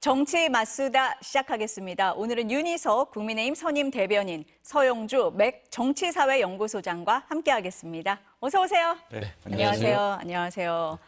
정치 맞수다 시작하겠습니다. 오늘은 윤희석 국민의힘 선임 대변인, 서영주 맥 정치사회연구소장과 함께하겠습니다. 어서 오세요. 네, 안녕하세요. 안녕하세요.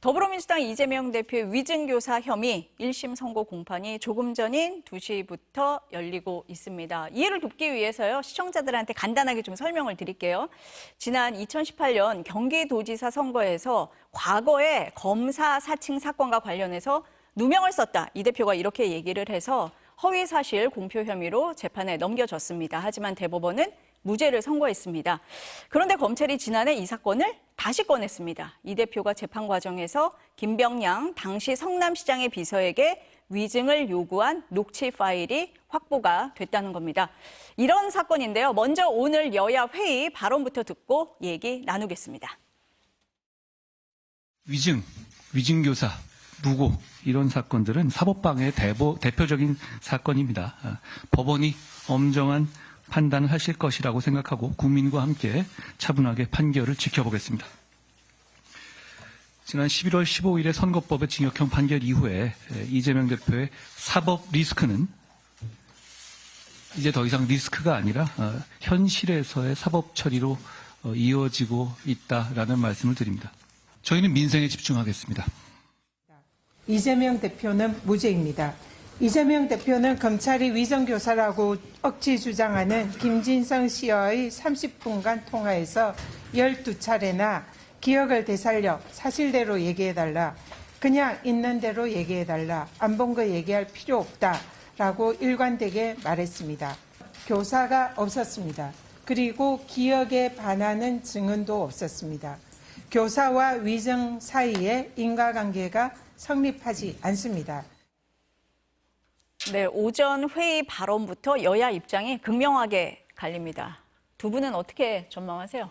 더불어민주당 이재명 대표의 위증교사 혐의 1심 선고 공판이 조금 전인 2시부터 열리고 있습니다. 이해를 돕기 위해서요, 시청자들한테 간단하게 좀 설명을 드릴게요. 지난 2018년 경기도지사 선거에서 과거에 검사 사칭 사건과 관련해서 누명을 썼다. 이 대표가 이렇게 얘기를 해서 허위사실 공표 혐의로 재판에 넘겨졌습니다. 하지만 대법원은 무죄를 선고했습니다. 그런데 검찰이 지난해 이 사건을 다시 꺼냈습니다. 이 대표가 재판 과정에서 김병량 당시 성남시장의 비서에게 위증을 요구한 녹취 파일이 확보가 됐다는 겁니다. 이런 사건인데요. 먼저 오늘 여야 회의 발언부터 듣고 얘기 나누겠습니다. 위증교사, 무고 이런 사건들은 사법방해의 대표적인 사건입니다. 법원이 엄정한 판단을 하실 것이라고 생각하고 국민과 함께 차분하게 판결을 지켜보겠습니다. 지난 11월 15일에 선거법의 징역형 판결 이후에 이재명 대표의 사법 리스크는 이제 더 이상 리스크가 아니라 현실에서의 사법 처리로 이어지고 있다라는 말씀을 드립니다. 저희는 민생에 집중하겠습니다. 이재명 대표는 무죄입니다. 이재명 대표는 검찰이 위정교사라고 억지 주장하는 김진성 씨와의 30분간 통화에서 12차례나 기억을 되살려 사실대로 얘기해달라, 그냥 있는 대로 얘기해달라, 안 본 거 얘기할 필요 없다라고 일관되게 말했습니다. 교사가 없었습니다. 그리고 기억에 반하는 증언도 없었습니다. 교사와 위정 사이에 인과관계가 성립하지 않습니다. 네, 오전 회의 발언부터 여야 입장이 극명하게 갈립니다. 두 분은 어떻게 전망하세요?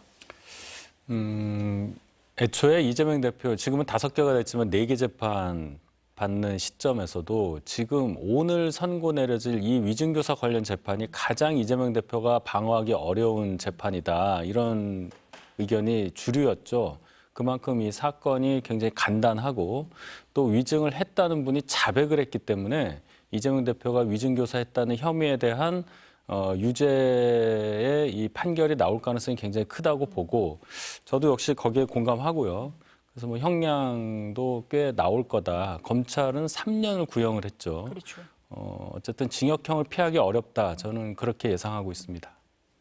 애초에 이재명 대표 지금은 5개가 됐지만 4개 재판 받는 시점에서도 지금 오늘 선고 내려질 이 위증교사 관련 재판이 가장 이재명 대표가 방어하기 어려운 재판이다. 이런 의견이 주류였죠. 그만큼 이 사건이 굉장히 간단하고 또 위증을 했다는 분이 자백을 했기 때문에 이재명 대표가 위증교사했다는 혐의에 대한 유죄의 이 판결이 나올 가능성이 굉장히 크다고 보고 저도 역시 거기에 공감하고요. 그래서 뭐 형량도 꽤 나올 거다. 검찰은 3년을 구형을 했죠. 그렇죠. 어쨌든 징역형을 피하기 어렵다. 저는 그렇게 예상하고 있습니다.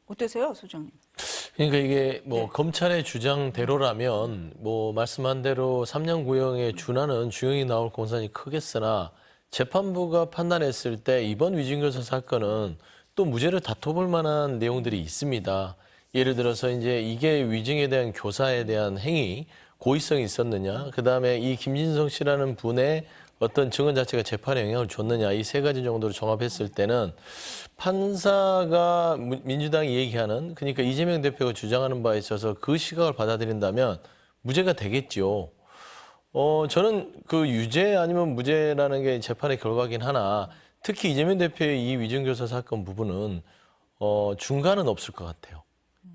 어떠세요, 소장님? 그러니까 이게 뭐 검찰의 주장대로라면 뭐 말씀한 대로 3년 구형에 준하는 중형이 나올 공산이 크겠으나 재판부가 판단했을 때 이번 위증교사 사건은 또 무죄를 다퉈볼 만한 내용들이 있습니다. 예를 들어서 이제 이게 위증에 대한 교사에 대한 행위, 고의성이 있었느냐, 그다음에 이 김진성 씨라는 분의 어떤 증언 자체가 재판에 영향을 줬느냐, 이 3가지 정도로 종합했을 때는 판사가 민주당이 얘기하는, 그러니까 이재명 대표가 주장하는 바에 있어서 그 시각을 받아들인다면 무죄가 되겠죠. 저는 그 유죄 아니면 무죄라는 게 재판의 결과긴 하나, 특히 이재명 대표의 이 위증교사 사건 부분은 중간은 없을 것 같아요.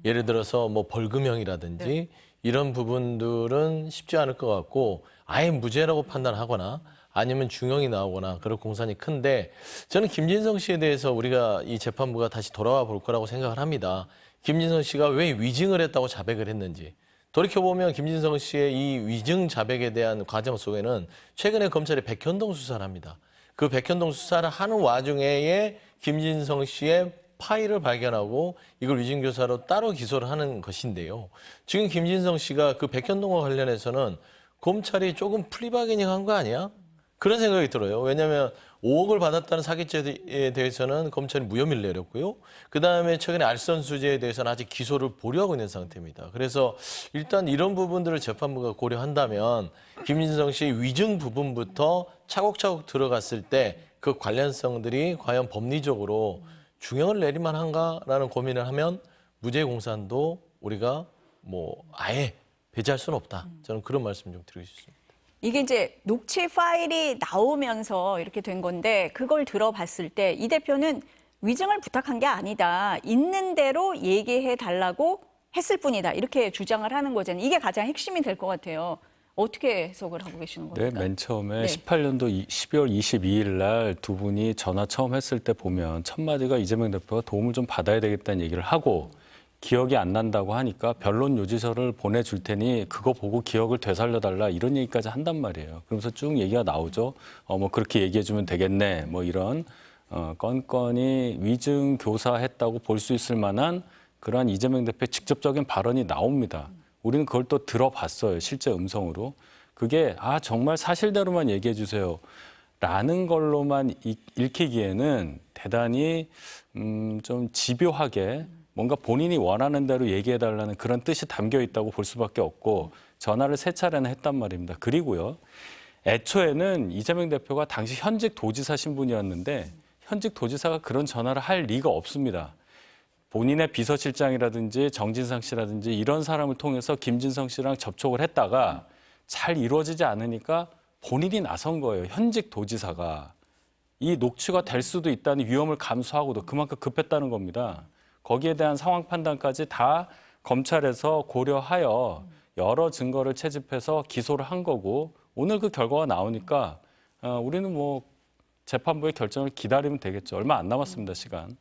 예를 들어서 뭐 벌금형이라든지 이런 부분들은 쉽지 않을 것 같고 아예 무죄라고 판단하거나 아니면 중형이 나오거나 그럴 공산이 큰데 저는 김진성 씨에 대해서 우리가 이 재판부가 다시 돌아와 볼 거라고 생각을 합니다. 김진성 씨가 왜 위증을 했다고 자백을 했는지. 돌이켜보면 김진성 씨의 이 위증 자백에 대한 과정 속에는 최근에 검찰이 백현동 수사를 합니다. 그 백현동 수사를 하는 와중에 김진성 씨의 파일을 발견하고 이걸 위증교사로 따로 기소를 하는 것인데요. 지금 김진성 씨가 그 백현동과 관련해서는 검찰이 조금 플리바게닝한 거 아니야? 그런 생각이 들어요. 왜냐하면 5억을 받았다는 사기죄에 대해서는 검찰이 무혐의를 내렸고요. 그다음에 최근에 알선수재에 대해서는 아직 기소를 보류하고 있는 상태입니다. 그래서 일단 이런 부분들을 재판부가 고려한다면 김진성 씨의 위증 부분부터 차곡차곡 들어갔을 때 그 관련성들이 과연 법리적으로 중형을 내릴 만한가라는 고민을 하면 무죄 공산도 우리가 뭐 아예 배제할 수는 없다. 저는 그런 말씀 좀 드리고 싶습니다. 이게 이제 녹취 파일이 나오면서 이렇게 된 건데 그걸 들어봤을 때 이 대표는 위증을 부탁한 게 아니다. 있는 대로 얘기해 달라고 했을 뿐이다. 이렇게 주장을 하는 거잖아요. 이게 가장 핵심이 될 것 같아요. 어떻게 해석을 하고 계시는 네, 겁니까? 맨 처음에 네. 18년도 12월 22일 날 두 분이 전화 처음 했을 때 보면 첫 마디가 이재명 대표가 도움을 좀 받아야 되겠다는 얘기를 하고 기억이 안 난다고 하니까 변론 요지서를 보내줄 테니 그거 보고 기억을 되살려달라 이런 얘기까지 한단 말이에요. 그러면서 쭉 얘기가 나오죠. 뭐 그렇게 얘기해주면 되겠네. 뭐 이런 건건이 위증 교사했다고 볼 수 있을 만한 그러한 이재명 대표의 직접적인 발언이 나옵니다. 우리는 그걸 또 들어봤어요. 실제 음성으로. 그게 정말 사실대로만 얘기해 주세요. 라는 걸로만 읽히기에는 대단히 좀 집요하게 뭔가 본인이 원하는 대로 얘기해달라는 그런 뜻이 담겨 있다고 볼 수밖에 없고 전화를 3차례나 했단 말입니다. 그리고요. 애초에는 이재명 대표가 당시 현직 도지사 신분이었는데 현직 도지사가 그런 전화를 할 리가 없습니다. 본인의 비서실장이라든지 정진상 씨라든지 이런 사람을 통해서 김진성 씨랑 접촉을 했다가 잘 이루어지지 않으니까 본인이 나선 거예요. 현직 도지사가. 이 녹취가 될 수도 있다는 위험을 감수하고도 그만큼 급했다는 겁니다. 거기에 대한 상황 판단까지 다 검찰에서 고려하여 여러 증거를 채집해서 기소를 한 거고 오늘 그 결과가 나오니까 우리는 뭐 재판부의 결정을 기다리면 되겠죠. 얼마 안 남았습니다, 시간.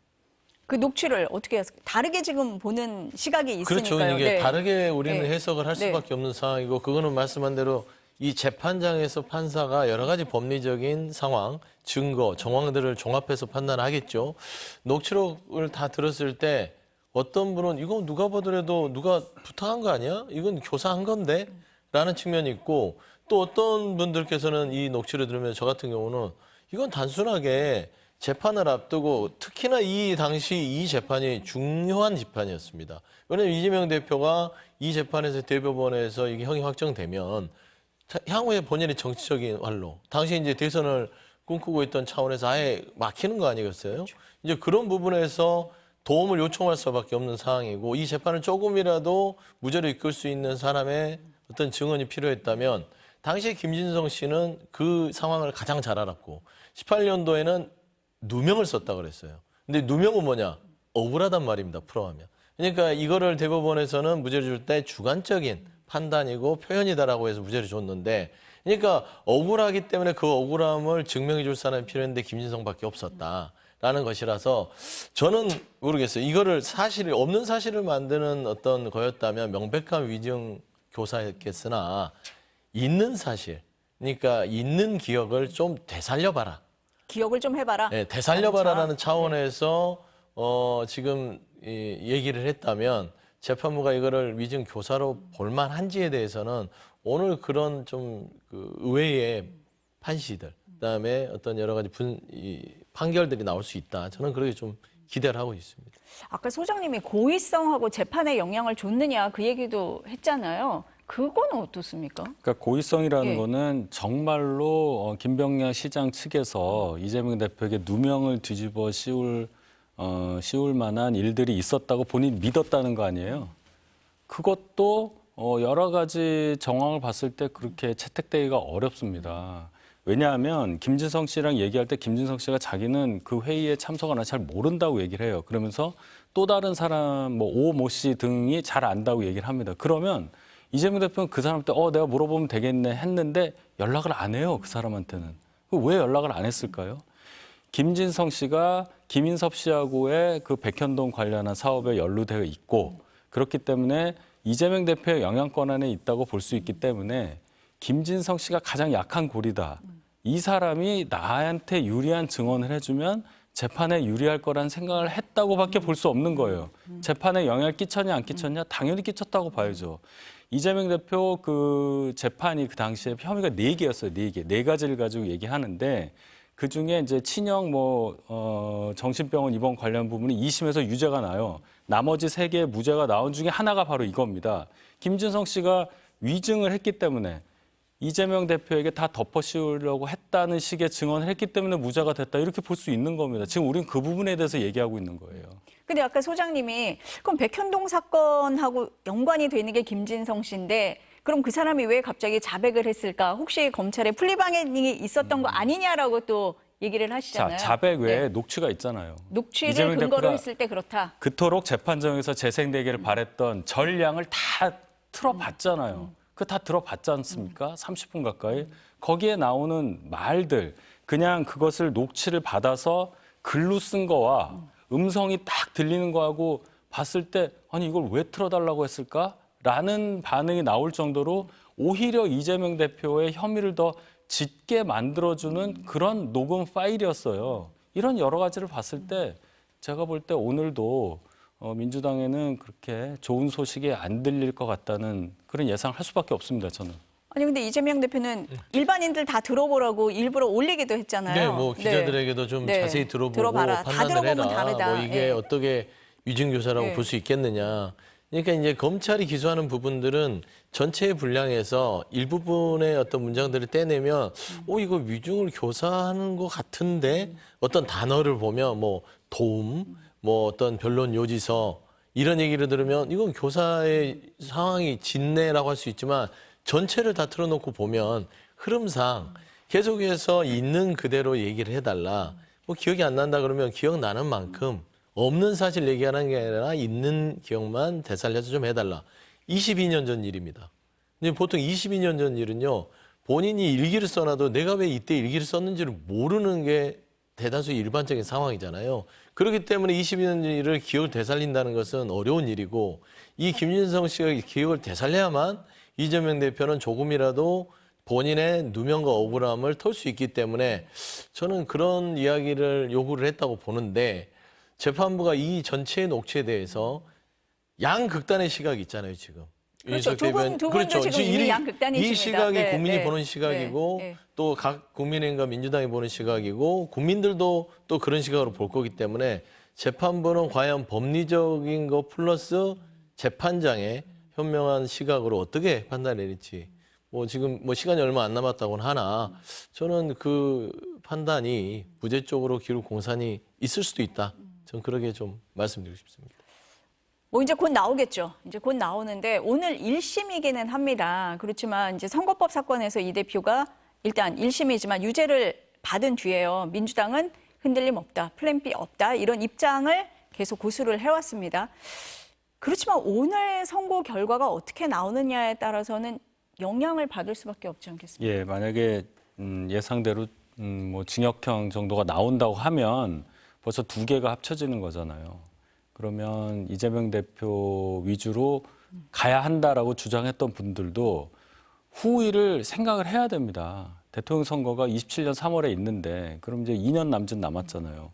그 녹취를 어떻게 해서 다르게 지금 보는 시각이 있으니까요. 그렇죠. 이게 네. 다르게 우리는 네. 해석을 할 수밖에 없는 상황이고 그거는 말씀한 대로 이 재판장에서 판사가 여러 가지 법리적인 상황, 증거, 정황들을 종합해서 판단하겠죠. 녹취록을 다 들었을 때 어떤 분은 이거 누가 보더라도 누가 부탁한 거 아니야? 이건 교사한 건데? 라는 측면이 있고 또 어떤 분들께서는 이 녹취를 들으면 저 같은 경우는 이건 단순하게 재판을 앞두고 특히나 이 당시 이 재판이 중요한 재판이었습니다. 왜냐하면 이재명 대표가 이 재판에서 대법원에서 이게 형이 확정되면 향후에 본인의 정치적인 활로 당시 이제 대선을 꿈꾸고 있던 차원에서 아예 막히는 거 아니겠어요? 그렇죠. 이제 그런 부분에서 도움을 요청할 수밖에 없는 상황이고 이 재판을 조금이라도 무죄로 이끌 수 있는 사람의 어떤 증언이 필요했다면 당시 김진성 씨는 그 상황을 가장 잘 알았고 18년도에는 누명을 썼다 그랬어요. 근데 누명은 뭐냐? 억울하단 말입니다. 풀어가면. 그러니까 이거를 대법원에서는 무죄를 줄 때 주관적인 판단이고 표현이다라고 해서 무죄를 줬는데 그러니까 억울하기 때문에 그 억울함을 증명해 줄 사람이 필요했는데 김진성밖에 없었다라는 것이라서 저는 모르겠어요. 이거를 사실이 없는 사실을 만드는 어떤 거였다면 명백한 위증 교사였겠으나 있는 사실, 그러니까 있는 기억을 좀 되살려봐라. 기억을 좀 해봐라. 네, 되살려봐라라는 차원에서 지금 얘기를 했다면 재판부가 이거를 위증 교사로 볼만한지에 대해서는 오늘 그런 좀 그 의외의 판시들, 그다음에 어떤 여러 가지 판결들이 나올 수 있다. 저는 그렇게 좀 기대를 하고 있습니다. 아까 소장님이 고의성하고 재판에 영향을 줬느냐 그 얘기도 했잖아요. 그건 어떻습니까? 그러니까 고의성이라는 예. 거는 정말로 김병량 시장 측에서 이재명 대표에게 누명을 뒤집어 씌울 만한 일들이 있었다고 본인이 믿었다는 거 아니에요. 그것도 여러 가지 정황을 봤을 때 그렇게 채택되기가 어렵습니다. 왜냐하면 김진성 씨랑 얘기할 때 김진성 씨가 자기는 그 회의에 참석하나 잘 모른다고 얘기를 해요. 그러면서 또 다른 사람 오 씨 등이 잘 안다고 얘기를 합니다. 그러면 이재명 대표는 그 사람한테 내가 물어보면 되겠네 했는데 연락을 안 해요. 그 사람한테는. 왜 연락을 안 했을까요? 김진성 씨가 김인섭 씨하고의 그 백현동 관련한 사업에 연루되어 있고 그렇기 때문에 이재명 대표의 영향권 안에 있다고 볼 수 있기 때문에 김진성 씨가 가장 약한 고리다. 이 사람이 나한테 유리한 증언을 해주면 재판에 유리할 거란 생각을 했다고밖에 볼 수 없는 거예요. 재판에 영향을 끼쳤냐 안 끼쳤냐? 당연히 끼쳤다고 봐야죠. 이재명 대표 그 재판이 그 당시에 혐의가 4개였어요. 4개. 4가지를 가지고 얘기하는데 그중에 이제 친형 정신병원 입원 관련 부분이 2심에서 유죄가 나요. 나머지 3개의 무죄가 나온 중에 하나가 바로 이겁니다. 김진성 씨가 위증을 했기 때문에 이재명 대표에게 다 덮어 씌우려고 했다는 식의 증언을 했기 때문에 무죄가 됐다. 이렇게 볼 수 있는 겁니다. 지금 우리는 그 부분에 대해서 얘기하고 있는 거예요. 근데 아까 소장님이 그럼 백현동 사건하고 연관이 되는 게 김진성 씨인데 그럼 그 사람이 왜 갑자기 자백을 했을까? 혹시 검찰에 플리방해이 있었던 거 아니냐라고 또 얘기를 하시잖아요. 자, 자백 외에 네. 녹취가 있잖아요. 녹취를 이재명 근거로 대표가 했을 때 그렇다. 그토록 재판정에서 재생되기를 바랬던 전량을 다 틀어봤잖아요. 그 다 들어봤지 않습니까? 30분 가까이. 거기에 나오는 말들, 그냥 그것을 녹취를 받아서 글로 쓴 거와 음성이 딱 들리는 거하고 봤을 때 아니 이걸 왜 틀어달라고 했을까라는 반응이 나올 정도로 오히려 이재명 대표의 혐의를 더 짙게 만들어주는 그런 녹음 파일이었어요. 이런 여러 가지를 봤을 때 제가 볼 때 오늘도 민주당에는 그렇게 좋은 소식이 안 들릴 것 같다는 그런 예상을 할 수밖에 없습니다. 저는. 아니 근데 이재명 대표는 일반인들 다 들어보라고 일부러 올리기도 했잖아요. 네, 뭐 기자들에게도 좀 네. 자세히 들어보고 들어봐라. 다 판단을 들어보면 해라. 다르다. 뭐 이게 예. 어떻게 위증교사라고 예. 볼 수 있겠느냐. 그러니까 이제 검찰이 기소하는 부분들은 전체의 분량에서 일부분의 어떤 문장들을 떼내면 이거 위증을 교사하는 것 같은데 어떤 단어를 보면 뭐 도움, 뭐 어떤 변론 요지서 이런 얘기를 들으면 이건 교사의 상황이 짙네라고 할 수 있지만 전체를 다 틀어놓고 보면 흐름상 계속해서 있는 그대로 얘기를 해달라. 뭐 기억이 안 난다 그러면 기억나는 만큼 없는 사실 얘기하는 게 아니라 있는 기억만 되살려서 좀 해달라. 22년 전 일입니다. 근데 보통 22년 전 일은요. 본인이 일기를 써놔도 내가 왜 이때 일기를 썼는지를 모르는 게 대다수 일반적인 상황이잖아요. 그렇기 때문에 22년 전 일을 기억을 되살린다는 것은 어려운 일이고 이 김진성 씨가 기억을 되살려야만 이재명 대표는 조금이라도 본인의 누명과 억울함을 털 수 있기 때문에 저는 그런 이야기를 요구를 했다고 보는데 재판부가 이 전체의 녹취에 대해서 양극단의 시각이 있잖아요, 지금. 그렇죠. 윤석열 두 분, 대변인. 두 분도 지금 이미 양극단이십니다. 이 시각이 네, 국민이 네. 보는 시각이고 네, 네. 또 각 국민의힘과 민주당이 보는 시각이고 국민들도 또 그런 시각으로 볼 거기 때문에 재판부는 과연 법리적인 거 플러스 재판장의 현명한 시각으로 어떻게 판단을 내릴지 뭐 지금 뭐 시간이 얼마 안 남았다고는 하나 저는 그 판단이 무죄 쪽으로 기울 공산이 있을 수도 있다. 저는 그렇게 좀 말씀드리고 싶습니다. 뭐 이제 곧 나오겠죠. 이제 곧 나오는데 오늘 1심이기는 합니다. 그렇지만 이제 선거법 사건에서 이 대표가 일단 1심이지만 유죄를 받은 뒤에요. 민주당은 흔들림 없다, 플랜 B 없다 이런 입장을 계속 고수를 해왔습니다. 그렇지만 오늘 선고 결과가 어떻게 나오느냐에 따라서는 영향을 받을 수밖에 없지 않겠습니까? 예, 만약에 예상대로 뭐 징역형 정도가 나온다고 하면 벌써 두 개가 합쳐지는 거잖아요. 그러면 이재명 대표 위주로 가야 한다라고 주장했던 분들도 후위를 생각을 해야 됩니다. 대통령 선거가 27년 3월에 있는데 그럼 이제 2년 남짓 남았잖아요.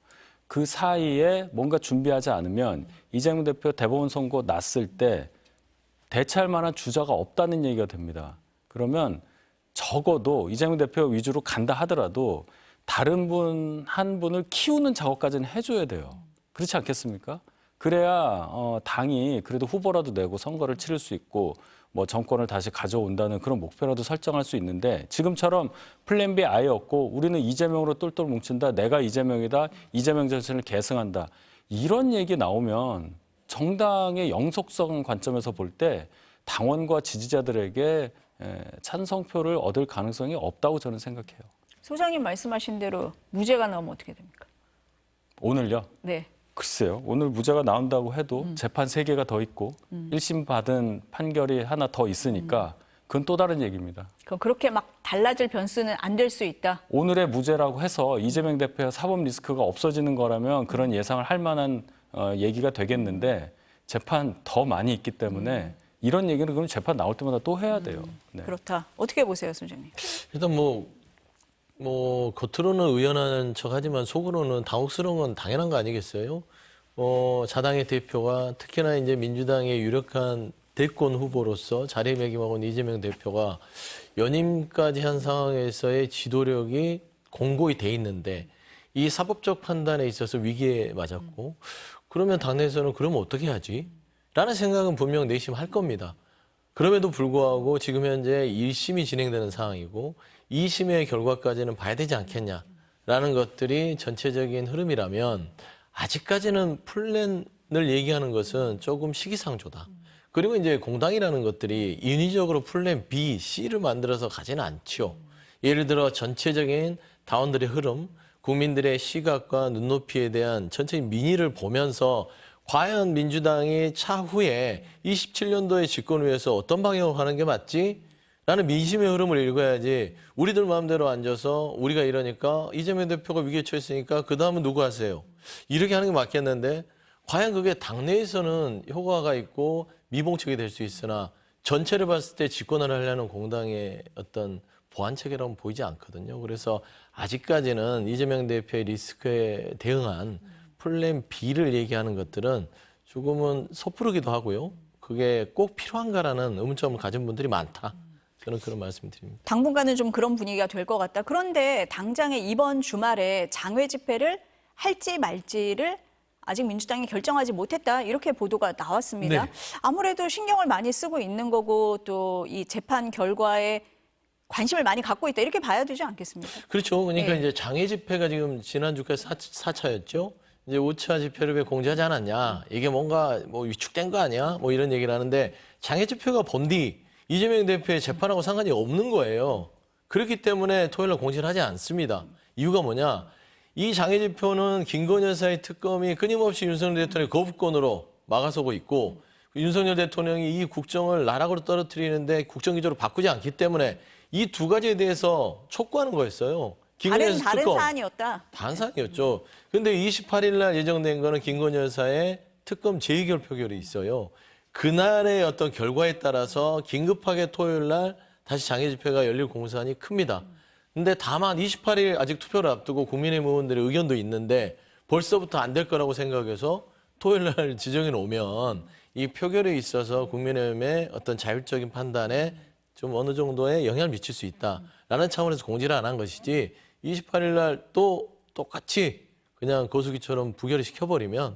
그 사이에 뭔가 준비하지 않으면 이재명 대표 대법원 선고 났을 때 대체할 만한 주자가 없다는 얘기가 됩니다. 그러면 적어도 이재명 대표 위주로 간다 하더라도 다른 분 한 분을 키우는 작업까지는 해줘야 돼요. 그렇지 않겠습니까? 그래야 당이 그래도 후보라도 내고 선거를 치를 수 있고 뭐 정권을 다시 가져온다는 그런 목표라도 설정할 수 있는데 지금처럼 플랜 B 아예 없고 우리는 이재명으로 똘똘 뭉친다. 내가 이재명이다. 이재명 정신을 계승한다. 이런 얘기 나오면 정당의 영속성 관점에서 볼 때 당원과 지지자들에게 찬성표를 얻을 가능성이 없다고 저는 생각해요. 소장님 말씀하신 대로 무죄가 나오면 어떻게 됩니까? 오늘요? 네. 글쎄요. 오늘 무죄가 나온다고 해도 재판 3개가 더 있고 1심 받은 판결이 하나 더 있으니까 그건 또 다른 얘기입니다. 그럼 그렇게 막 달라질 변수는 안 될 수 있다. 오늘의 무죄라고 해서 이재명 대표의 사법 리스크가 없어지는 거라면 그런 예상을 할 만한 얘기가 되겠는데 재판 더 많이 있기 때문에 이런 얘기는 그럼 재판 나올 때마다 또 해야 돼요. 네. 그렇다. 어떻게 보세요, 소장님? 일단 뭐 겉으로는 의연한 척하지만 속으로는 당혹스러운 건 당연한 거 아니겠어요? 자당의 대표가 특히나 이제 민주당의 유력한 대권 후보로서 자리매김하고 있는 이재명 대표가 연임까지 한 상황에서의 지도력이 공고히 돼 있는데 이 사법적 판단에 있어서 위기에 맞았고 그러면 당내에서는 그러면 어떻게 하지? 라는 생각은 분명 내심 할 겁니다. 그럼에도 불구하고 지금 현재 1심이 진행되는 상황이고 2심의 결과까지는 봐야 되지 않겠냐라는 것들이 전체적인 흐름이라면 아직까지는 플랜을 얘기하는 것은 조금 시기상조다. 그리고 이제 공당이라는 것들이 인위적으로 플랜 B, C를 만들어서 가지는 않죠. 예를 들어 전체적인 당원들의 흐름, 국민들의 시각과 눈높이에 대한 전체적인 민의를 보면서 과연 민주당이 차후에 27년도의 집권을 위해서 어떤 방향으로 가는 게 맞지? 라는 민심의 흐름을 읽어야지 우리들 마음대로 앉아서 우리가 이러니까 이재명 대표가 위기에 처했으니까 그 다음은 누구 하세요? 이렇게 하는 게 맞겠는데 과연 그게 당내에서는 효과가 있고 미봉책이 될 수 있으나 전체를 봤을 때 집권을 하려는 공당의 어떤 보완책이라고는 보이지 않거든요. 그래서 아직까지는 이재명 대표의 리스크에 대응한 플랜 B를 얘기하는 것들은 조금은 섣부르기도 하고요. 그게 꼭 필요한가라는 의문점을 가진 분들이 많다. 저는 그런 말씀 드립니다. 당분간은 좀 그런 분위기가 될 것 같다. 그런데 당장에 이번 주말에 장외 집회를 할지 말지를 아직 민주당이 결정하지 못했다. 이렇게 보도가 나왔습니다. 네. 아무래도 신경을 많이 쓰고 있는 거고 또 이 재판 결과에 관심을 많이 갖고 있다. 이렇게 봐야 되지 않겠습니까? 그렇죠. 그러니까 네. 이제 장애 집회가 지금 지난주까지 4차였죠. 이제 5차 집회를 왜 공지하지 않았냐. 이게 뭔가 뭐 위축된 거 아니야? 뭐 이런 얘기를 하는데 장애 집회가 본디 이재명 대표의 재판하고 상관이 없는 거예요. 그렇기 때문에 토요일 날 공지를 하지 않습니다. 이유가 뭐냐? 이 장애 집회는 김건희 여사의 특검이 끊임없이 윤석열 대통령의 거부권으로 막아서고 있고 윤석열 대통령이 이 국정을 나락으로 떨어뜨리는데 국정기조로 바꾸지 않기 때문에 이 두 가지에 대해서 촉구하는 거였어요. 김건희 다른 특검. 사안이었다. 다른 사안이었죠. 근데 28일 날 예정된 거는 김건희 여사의 특검 재의결 표결이 있어요. 그날의 어떤 결과에 따라서 긴급하게 토요일 날 다시 장애 집회가 열릴 공산이 큽니다. 근데 다만 28일 아직 투표를 앞두고 국민의힘 의원들의 의견도 있는데 벌써부터 안 될 거라고 생각해서 토요일 날 지정해 놓으면 이 표결에 있어서 국민의힘의 어떤 자율적인 판단에 좀 어느 정도의 영향을 미칠 수 있다라는 차원에서 공지를 안 한 것이지 28일 날 또 똑같이 그냥 거수기처럼 부결을 시켜버리면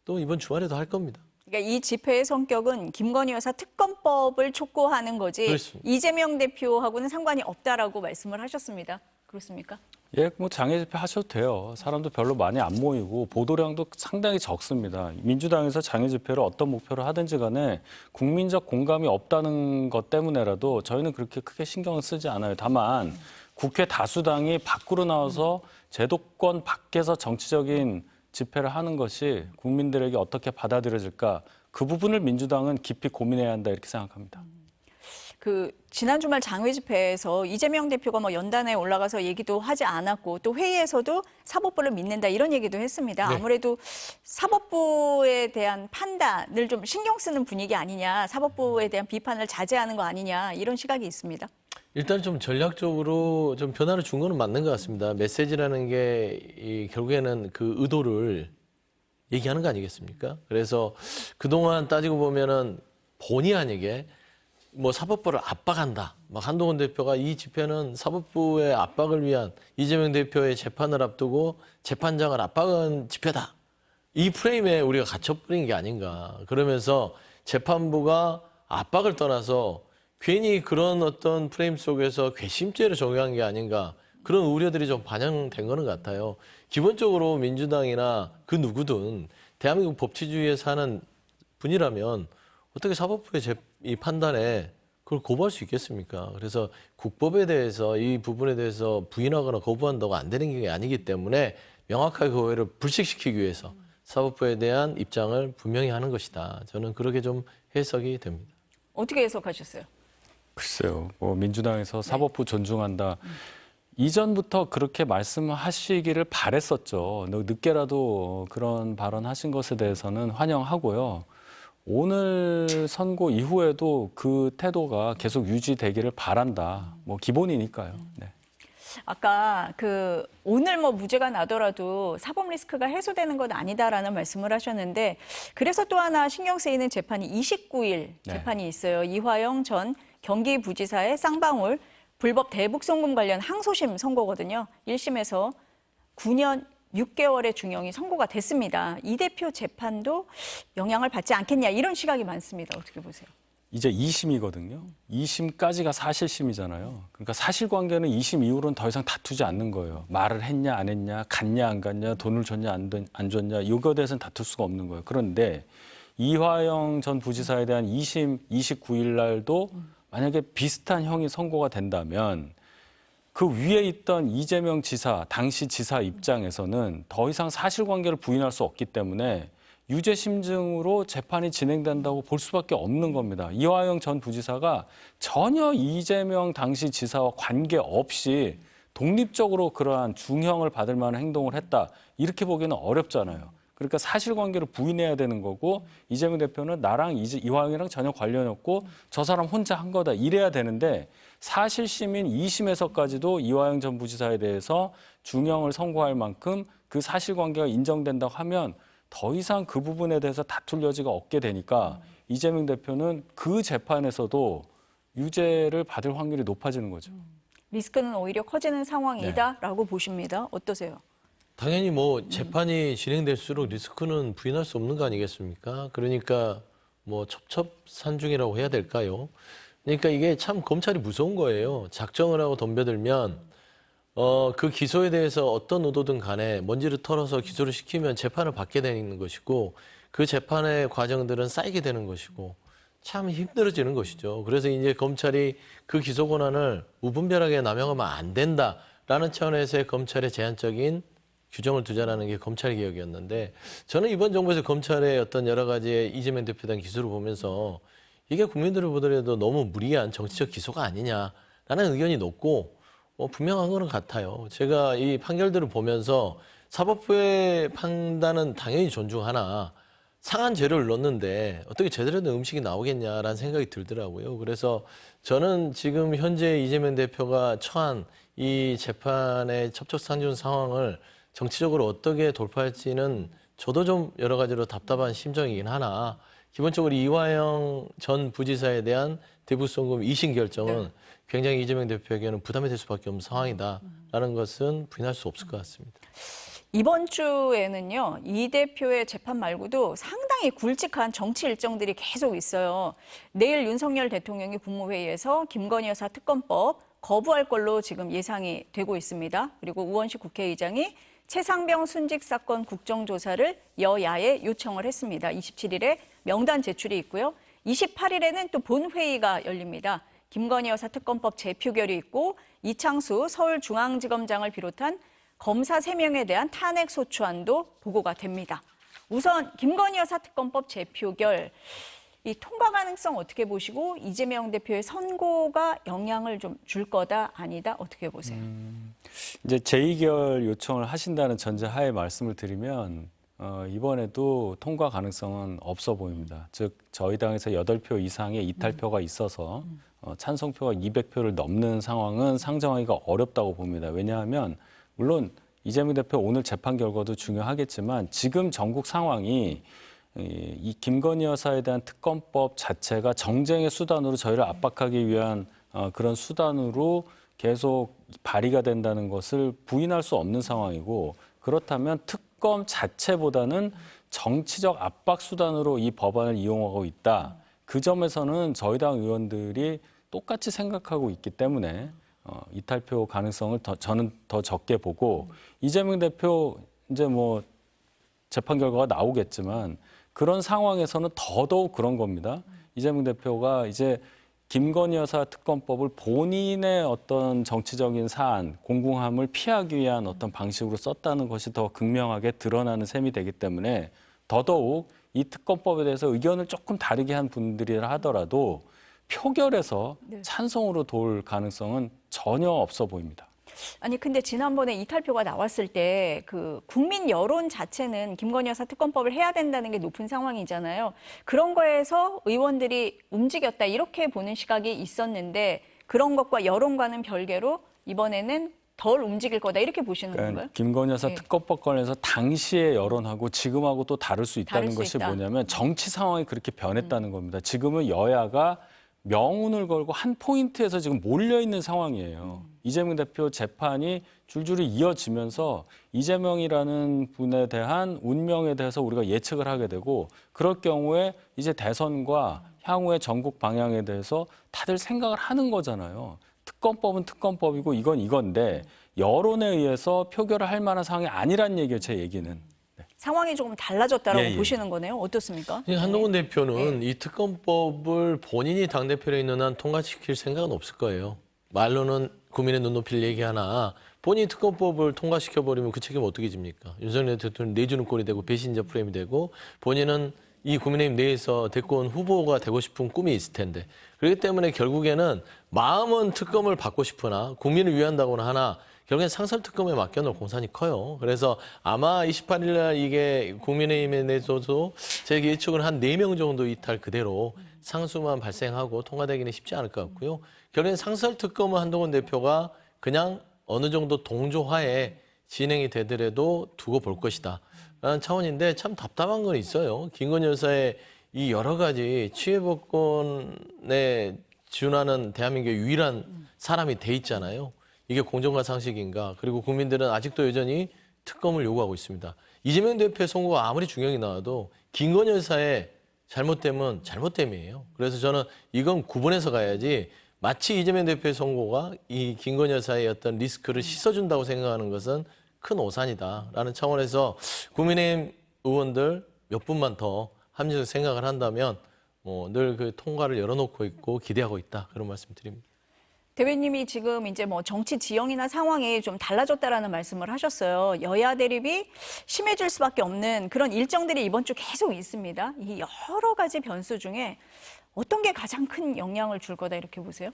또 이번 주말에도 할 겁니다. 그러니까 이 집회의 성격은 김건희 여사 특검법을 촉구하는 거지 그렇습니다. 이재명 대표하고는 상관이 없다라고 말씀을 하셨습니다. 그렇습니까? 예, 뭐 장애 집회 하셔도 돼요. 사람도 별로 많이 안 모이고 보도량도 상당히 적습니다. 민주당에서 장애 집회를 어떤 목표를 하든지 간에 국민적 공감이 없다는 것 때문에라도 저희는 그렇게 크게 신경을 쓰지 않아요. 다만 국회 다수당이 밖으로 나와서 제도권 밖에서 정치적인 집회를 하는 것이 국민들에게 어떻게 받아들여질까 그 부분을 민주당은 깊이 고민해야 한다 이렇게 생각합니다. 그 지난 주말 장외 집회에서 이재명 대표가 뭐 연단에 올라가서 얘기도 하지 않았고 또 회의에서도 사법부를 믿는다 이런 얘기도 했습니다. 네. 아무래도 사법부에 대한 판단을 좀 신경 쓰는 분위기 아니냐, 사법부에 대한 비판을 자제하는 거 아니냐 이런 시각이 있습니다. 일단 좀 전략적으로 좀 변화를 준 거는 맞는 것 같습니다. 메시지라는 게 결국에는 그 의도를 얘기하는 거 아니겠습니까? 그래서 그동안 따지고 보면은 본의 아니게 뭐 사법부를 압박한다. 막 한동훈 대표가 이 집회는 사법부의 압박을 위한 이재명 대표의 재판을 앞두고 재판장을 압박한 집회다. 이 프레임에 우리가 갇혀버린 게 아닌가. 그러면서 재판부가 압박을 떠나서 괜히 그런 어떤 프레임 속에서 괘씸죄를 적용한 게 아닌가. 그런 우려들이 좀 반영된 거는 같아요. 기본적으로 민주당이나 그 누구든 대한민국 법치주의에 사는 분이라면 어떻게 사법부의 이 판단에 그걸 거부할 수 있겠습니까? 그래서 국법에 대해서 이 부분에 대해서 부인하거나 거부한다고 안 되는 게 아니기 때문에 명확하게 그 오해를 불식시키기 위해서 사법부에 대한 입장을 분명히 하는 것이다. 저는 그렇게 좀 해석이 됩니다. 어떻게 해석하셨어요? 글쎄요. 뭐 민주당에서 사법부 존중한다. 이전부터 그렇게 말씀하시기를 바랬었죠. 늦게라도 그런 발언하신 것에 대해서는 환영하고요. 오늘 선고 이후에도 그 태도가 계속 유지되기를 바란다. 뭐 기본이니까요. 네. 아까 그 오늘 뭐 무죄가 나더라도 사법 리스크가 해소되는 건 아니다라는 말씀을 하셨는데 그래서 또 하나 신경 쓰이는 재판이 29일 재판이 있어요. 이화영 전 경기부지사의 쌍방울 불법 대북 송금 관련 항소심 선고거든요. 1심에서 9년 6개월의 중형이 선고가 됐습니다. 이 대표 재판도 영향을 받지 않겠냐 이런 시각이 많습니다. 어떻게 보세요? 이제 2심이거든요. 2심까지가 사실심이잖아요. 그러니까 사실관계는 2심 이후로는 더 이상 다투지 않는 거예요. 말을 했냐 안 했냐, 갔냐 안 갔냐, 돈을 줬냐 안 줬냐 이거에 대해서는 다툴 수가 없는 거예요. 그런데 이화영 전 부지사에 대한 2심 29일 날도 만약에 비슷한 형이 선고가 된다면 그 위에 있던 이재명 지사, 당시 지사 입장에서는 더 이상 사실관계를 부인할 수 없기 때문에 유죄 심증으로 재판이 진행된다고 볼 수밖에 없는 겁니다. 이화영 전 부지사가 전혀 이재명 당시 지사와 관계없이 독립적으로 그러한 중형을 받을 만한 행동을 했다. 이렇게 보기는 어렵잖아요. 그러니까 사실관계를 부인해야 되는 거고 이재명 대표는 나랑 이화영이랑 전혀 관련이 없고 저 사람 혼자 한 거다 이래야 되는데 사실심인 2심에서까지도 이화영 전 부지사에 대해서 중형을 선고할 만큼 그 사실관계가 인정된다고 하면 더 이상 그 부분에 대해서 다툴 여지가 없게 되니까 이재명 대표는 그 재판에서도 유죄를 받을 확률이 높아지는 거죠. 리스크는 오히려 커지는 상황이다라고 보십니다. 어떠세요? 당연히 뭐 재판이 진행될수록 리스크는 부인할 수 없는 거 아니겠습니까? 그러니까 뭐 첩첩산중이라고 해야 될까요? 그러니까 이게 참 검찰이 무서운 거예요. 작정을 하고 덤벼들면 그 기소에 대해서 어떤 의도든 간에 먼지를 털어서 기소를 시키면 재판을 받게 되는 것이고 그 재판의 과정들은 쌓이게 되는 것이고 참 힘들어지는 것이죠. 그래서 이제 검찰이 그 기소 권한을 무분별하게 남용하면 안 된다라는 차원에서의 검찰의 제한적인 규정을 두자라는 게 검찰 개혁이었는데 저는 이번 정부에서 검찰의 어떤 여러 가지의 이재명 대표에 대한 기소를 보면서 이게 국민들을 보더라도 너무 무리한 정치적 기소가 아니냐라는 의견이 높고 분명한 거는 같아요. 제가 이 판결들을 보면서 사법부의 판단은 당연히 존중하나 상한 재료를 넣었는데 어떻게 제대로 된 음식이 나오겠냐라는 생각이 들더라고요. 그래서 저는 지금 현재 이재명 대표가 처한 이 재판의 첩첩산중 상황을 정치적으로 어떻게 돌파할지는 저도 좀 여러 가지로 답답한 심정이긴 하나 기본적으로 이화영 전 부지사에 대한 대부송금 2심 결정은 굉장히 이재명 대표에게는 부담이 될 수밖에 없는 상황이다라는 것은 부인할 수 없을 것 같습니다. 이번 주에는요, 이 대표의 재판 말고도 상당히 굵직한 정치 일정들이 계속 있어요. 내일 윤석열 대통령이 국무회의에서 김건희 여사 특검법 거부할 걸로 지금 예상이 되고 있습니다. 그리고 우원식 국회의장이 최상병 순직 사건 국정조사를 여야에 요청을 했습니다. 27일에 명단 제출이 있고요. 28일에는 또 본회의가 열립니다. 김건희 여사 특검법 재표결이 있고 이창수 서울중앙지검장을 비롯한 검사 3명에 대한 탄핵소추안도 보고가 됩니다. 우선 김건희 여사 특검법 재표결, 이 통과 가능성 어떻게 보시고 이재명 대표의 선고가 영향을 좀 줄 거다 아니다 어떻게 보세요? 이제 재의결 요청을 하신다는 전제하에 말씀을 드리면 이번에도 통과 가능성은 없어 보입니다. 즉 저희 당에서 8표 이상의 이탈표가 있어서 찬성표가 200표를 넘는 상황은 상정하기가 어렵다고 봅니다. 왜냐하면 물론 이재명 대표 오늘 재판 결과도 중요하겠지만 지금 전국 상황이 이 김건희 여사에 대한 특검법 자체가 정쟁의 수단으로 저희를 압박하기 위한 그런 수단으로 계속 발의가 된다는 것을 부인할 수 없는 상황이고 그렇다면 특검 자체보다는 정치적 압박 수단으로 이 법안을 이용하고 있다. 그 점에서는 저희 당 의원들이 똑같이 생각하고 있기 때문에 이탈표 가능성을 저는 더 적게 보고 이재명 대표 이제 뭐 재판 결과가 나오겠지만 그런 상황에서는 더더욱 그런 겁니다. 이재명 대표가 이제 김건희 여사 특검법을 본인의 어떤 정치적인 사안, 공공함을 피하기 위한 어떤 방식으로 썼다는 것이 더 극명하게 드러나는 셈이 되기 때문에 더더욱 이 특검법에 대해서 의견을 조금 다르게 한 분들이라 하더라도 표결에서 찬성으로 돌 가능성은 전혀 없어 보입니다. 아니 근데 지난번에 이탈표가 나왔을 때 그 국민 여론 자체는 김건희 여사 특검법을 해야 된다는 게 높은 상황이잖아요. 그런 거에서 의원들이 움직였다 이렇게 보는 시각이 있었는데 그런 것과 여론과는 별개로 이번에는 덜 움직일 거다 이렇게 보시는 건가요? 김건희 여사 특검법 관련해서 당시의 여론하고 지금하고 또 다를 수 있다는 다를 수 것이 있다. 뭐냐면 정치 상황이 그렇게 변했다는 겁니다. 지금은 여야가 명운을 걸고 한 포인트에서 지금 몰려있는 상황이에요. 이재명 대표 재판이 줄줄이 이어지면서 이재명이라는 분에 대한 운명에 대해서 우리가 예측을 하게 되고 그럴 경우에 이제 대선과 향후의 전국 방향에 대해서 다들 생각을 하는 거잖아요. 특검법은 특검법이고 이건 이건데 여론에 의해서 표결을 할 만한 상황이 아니란 얘기예요. 제 얘기는. 상황이 조금 달라졌다라고 예, 예. 보시는 거네요. 어떻습니까? 한동훈 대표는 이 특검법을 본인이 당대표로 있는 한 통과시킬 생각은 없을 거예요. 말로는 국민의 눈높이를 얘기하나 본인이 특검법을 통과시켜버리면 그 책임 어떻게 집니까? 윤석열 대통령 내주는 꼴이 되고 배신자 프레임이 되고 본인은 이 국민의힘 내에서 대권 후보가 되고 싶은 꿈이 있을 텐데 그렇기 때문에 결국에는 마음은 특검을 받고 싶으나 국민을 위한다고는 하나 결국엔 상설특검에 맡겨놓을 공산이 커요. 그래서 아마 28일 날 이게 국민의힘에 내서도 제 예측은 한 4명 정도 이탈 그대로 상수만 발생하고 통과되기는 쉽지 않을 것 같고요. 결국엔 상설특검은 한동훈 대표가 그냥 어느 정도 동조하에 진행이 되더라도 두고 볼 것이다. 라는 차원인데 참 답답한 건 있어요. 김건희 여사의 이 여러 가지 치외법권에 준하는 대한민국의 유일한 사람이 돼 있잖아요. 이게 공정과 상식인가? 그리고 국민들은 아직도 여전히 특검을 요구하고 있습니다. 이재명 대표의 선거가 아무리 중형이 나와도 김건희 여사의 잘못됨은 잘못됨이에요. 그래서 저는 이건 구분해서 가야지 마치 이재명 대표의 선거가 이 김건희 여사의 어떤 리스크를 씻어준다고 생각하는 것은 큰 오산이다라는 차원에서 국민의힘 의원들 몇 분만 더 합리적 생각을 한다면 늘 그 통과를 열어놓고 있고 기대하고 있다 그런 말씀드립니다. 대변님이 지금 이제 뭐 정치 지형이나 상황이 좀 달라졌다라는 말씀을 하셨어요. 여야 대립이 심해질 수밖에 없는 그런 일정들이 이번 주 계속 있습니다. 이 여러 가지 변수 중에 어떤 게 가장 큰 영향을 줄 거다 이렇게 보세요?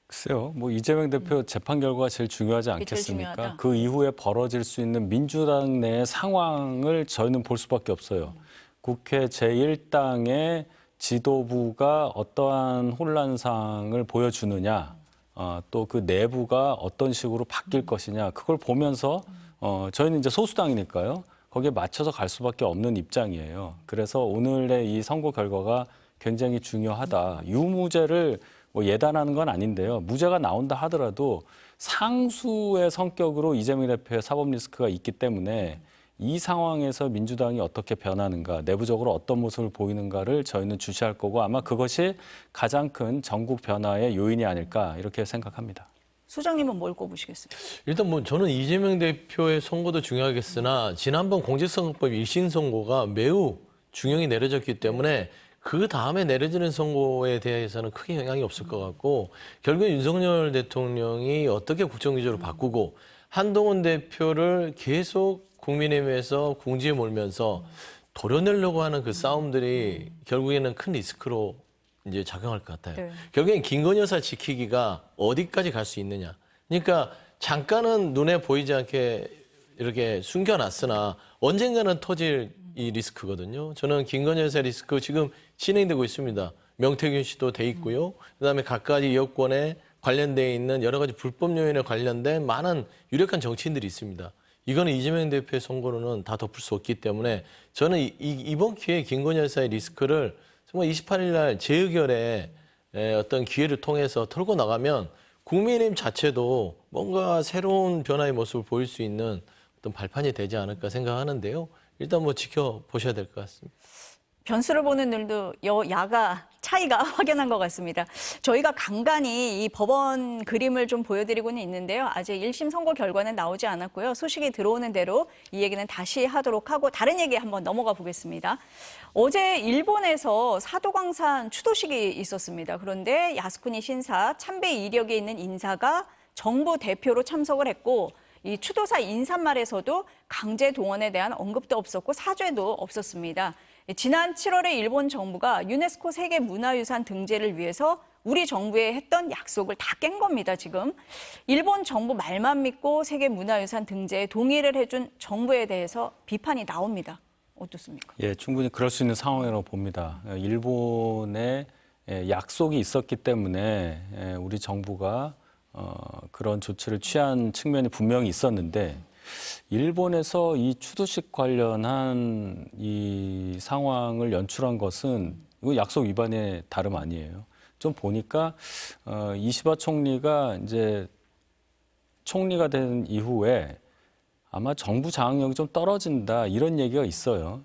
글쎄요, 뭐 이재명 대표 재판 결과가 제일 중요하지 그게 제일 않겠습니까? 중요하다. 그 이후에 벌어질 수 있는 민주당 내의 상황을 저희는 볼 수밖에 없어요. 국회 제1당의 지도부가 어떠한 혼란상을 보여주느냐, 또 그 내부가 어떤 식으로 바뀔 것이냐, 그걸 보면서 저희는 이제 소수당이니까요. 거기에 맞춰서 갈 수밖에 없는 입장이에요. 그래서 오늘의 이 선거 결과가 굉장히 중요하다. 유무죄를 뭐 예단하는 건 아닌데요. 무죄가 나온다 하더라도 상수의 성격으로 이재명 대표의 사법 리스크가 있기 때문에 이 상황에서 민주당이 어떻게 변하는가, 내부적으로 어떤 모습을 보이는가를 저희는 주시할 거고 아마 그것이 가장 큰 전국 변화의 요인이 아닐까 이렇게 생각합니다. 소장님은 뭘 꼽으시겠어요? 일단 뭐 저는 이재명 대표의 선거도 중요하겠으나 지난번 공직선거법 1심 선고가 매우 중형이 내려졌기 때문에 그 다음에 내려지는 선거에 대해서는 크게 영향이 없을 것 같고 결국 윤석열 대통령이 어떻게 국정기조를 바꾸고 한동훈 대표를 계속 국민의힘에서 궁지에 몰면서 도려내려고 하는 그 싸움들이 결국에는 큰 리스크로 이제 작용할 것 같아요. 네. 결국엔 김건희 여사 지키기가 어디까지 갈 수 있느냐. 그러니까 잠깐은 눈에 보이지 않게 이렇게 숨겨놨으나 언젠가는 터질 이 리스크거든요. 저는 김건희 여사 리스크 지금 진행되고 있습니다. 명태균 씨도 돼 있고요. 그다음에 각가지 여권에 관련돼 있는 여러 가지 불법 요인에 관련된 많은 유력한 정치인들이 있습니다. 이거는 이재명 대표의 선거로는 다 덮을 수 없기 때문에 저는 이번 기회에 김건희 여사의 리스크를 정말 28일 날 재의결에 어떤 기회를 통해서 털고 나가면 국민의힘 자체도 뭔가 새로운 변화의 모습을 보일 수 있는 어떤 발판이 되지 않을까 생각하는데요. 일단 뭐 지켜보셔야 될 것 같습니다. 변수를 보는 눈도 여야가 차이가 확연한 것 같습니다. 저희가 간간히 이 법원 그림을 좀 보여드리고는 있는데요. 아직 1심 선고 결과는 나오지 않았고요. 소식이 들어오는 대로 이 얘기는 다시 하도록 하고 다른 얘기 한번 넘어가 보겠습니다. 어제 일본에서 사도광산 추도식이 있었습니다. 그런데 야스쿠니 신사 참배 이력에 있는 인사가 정부 대표로 참석을 했고 이 추도사 인사말에서도 강제 동원에 대한 언급도 없었고 사죄도 없었습니다. 지난 7월에 일본 정부가 유네스코 세계문화유산 등재를 위해서 우리 정부에 했던 약속을 다 깬 겁니다, 지금. 일본 정부 말만 믿고 세계문화유산 등재에 동의를 해준 정부에 대해서 비판이 나옵니다. 어떻습니까? 예, 충분히 그럴 수 있는 상황이라고 봅니다. 일본의 약속이 있었기 때문에 우리 정부가 그런 조치를 취한 측면이 분명히 있었는데 일본에서 이 추도식 관련한 이 상황을 연출한 것은 이거 약속 위반의 다름 아니에요. 좀 보니까 이시바 총리가 이제 총리가 된 이후에 아마 정부 장악력이 좀 떨어진다 이런 얘기가 있어요.